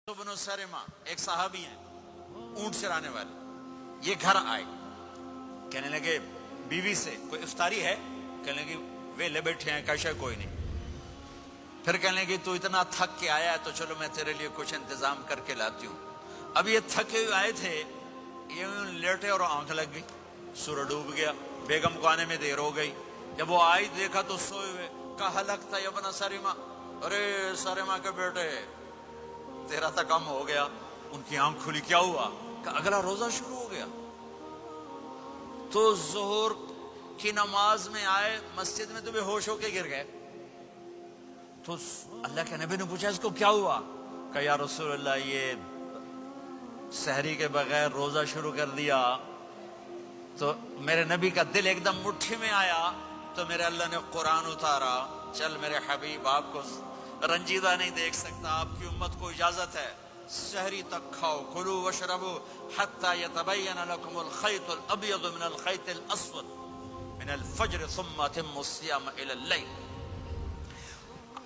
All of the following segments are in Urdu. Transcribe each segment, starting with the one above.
بن سرما ایک صحابی ہیں اونٹ چرانے والے، یہ گھر آئے، کہنے لگے بیوی سے کوئی افطاری ہے؟ کہنے لگے ویلے بیٹھے ہیں، کیسا کوئی نہیں۔ پھر کہنے لگے تو اتنا تھک کے آیا ہے تو چلو میں تیرے لیے کچھ انتظام کر کے لاتی ہوں۔ اب یہ تھکے ہوئے آئے تھے، یہ لیٹے اور آنکھ لگ گئی، سورج ڈوب گیا، بیگم کو آنے میں دیر ہو گئی۔ جب وہ آئی دیکھا تو سوئے ہوئے، کہا لگتا یا ابن سرما، ارے سرما کے بیٹے تیرا تو کم ہو گیا۔ ان کی آنکھ کھلی، کیا ہوا؟ کہ اگلا روزہ شروع ہو گیا۔ تو ظہر کی نماز میں آئے مسجد میں تو بے ہوش ہو کے گر گئے۔ تو اللہ کے نبی نے پوچھا اس کو کیا ہوا؟ کہ یا رسول اللہ یہ سحری کے بغیر روزہ شروع کر دیا۔ تو میرے نبی کا دل ایک دم مٹھی میں آیا، تو میرے اللہ نے قرآن اتارا، چل میرے حبیب آپ کو رنجیدہ نہیں دیکھ سکتا، آپ کی امت کو اجازت ہے سحری تک کھاؤ، کلوا واشربوا حتی یتبین لکم الخیط الابیض من الخیط الاسود من الفجر ثم اتموا الصیام الی اللیل۔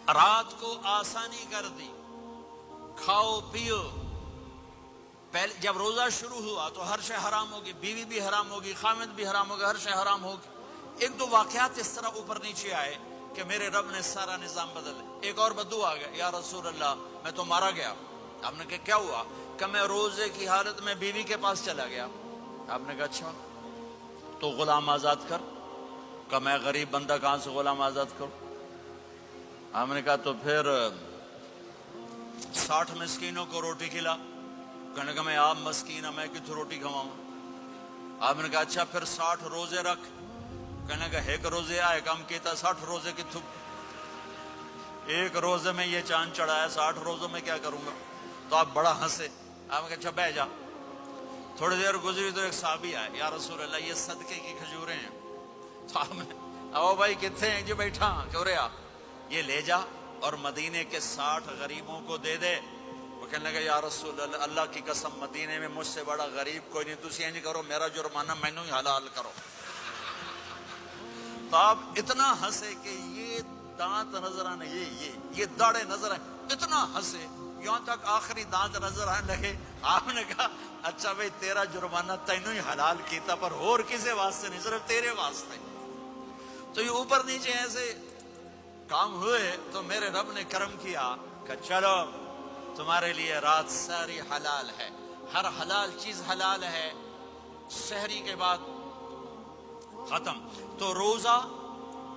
رات کو آسانی کر دی، کھاؤ پیو۔ پہلے جب روزہ شروع ہوا تو ہر شے حرام ہوگی، بیوی بھی حرام ہوگی، خامد بھی حرام ہوگا، ہر شے حرام ہوگی۔ ایک دو واقعات اس طرح اوپر نیچے آئے کہ میرے رب نے سارا نظام بدل۔ ایک اور بدو آ گیا، یا رسول اللہ میں تو مارا گیا۔ آپ نے کہا کیا ہوا؟ کہ میں روزے کی حالت میں بیوی کے پاس چلا گیا۔ آپ نے کہا اچھا تو غلام آزاد کر۔ کہ میں غریب بندہ کہاں سے غلام آزاد کروں؟ آپ نے کہا تو پھر 60 مسکینوں کو روٹی کھلا۔ کہنے کا میں آپ مسکین ہوں، میں کتوں روٹی کھواؤں؟ آپ نے کہا اچھا پھر 60 روزے رکھ۔ کہنے کا ایک روزے آئے کم کیتا، 60 روزے کتوں؟ ایک روزے میں یہ چاند چڑھایا، 60 روزوں میں کیا کروں گا؟ تو آپ بڑا ہنسے۔ آپ نے کہا اچھا بیٹھ جا۔ تھوڑی دیر گزری تو ایک صحابی آئے، یا رسول اللہ یہ صدقے کی کھجوریں ہیں۔ تو آپ نے او بھائی کتنے ہیں؟ جو بیٹھا کیوں رہا، یہ لے جا اور مدینے کے 60 غریبوں کو دے دے۔ وہ کہنے لگا یا رسول اللہ اللہ کی قسم مدینے میں مجھ سے بڑا غریب کوئی نہیں، تسی یہ نہیں کرو، میرا جرمانہ مینوں ہی حلال کرو۔ تو آپ اتنا ہنسے کہ یہ دانت نظر آنے، یہ داڑے نظر آئے، اتنا ہنسے یہاں تک آخری دانت نظر آنے لگے۔ آپ نے کہا اچھا بھائی تیرا جرمانہ تینوں ہی حلال کیتا، پر اور کسی واسطے نہیں، صرف تیرے واسطے۔ تو یہ اوپر نیچے ایسے کام ہوئے تو میرے رب نے کرم کیا کہ چلو تمہارے لیے رات ساری حلال ہے، ہر حلال چیز حلال ہے۔ سحری کے بعد ختم۔ تو روزہ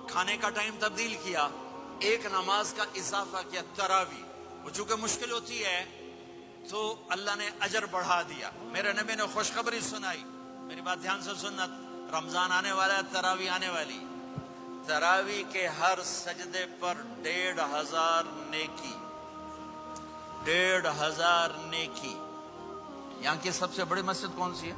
کھانے کا ٹائم تبدیل کیا، ایک نماز کا اضافہ کیا، تراویح۔ وہ چونکہ مشکل ہوتی ہے تو اللہ نے اجر بڑھا دیا۔ میرے نبی نے خوشخبری سنائی، میری بات دھیان سے سننا، رمضان آنے والا ہے، تراویح آنے والی۔ تراویح کے ہر سجدے پر 1500 نیکی، 1500 نیکی۔ یہاں کی سب سے بڑی مسجد کون سی ہے؟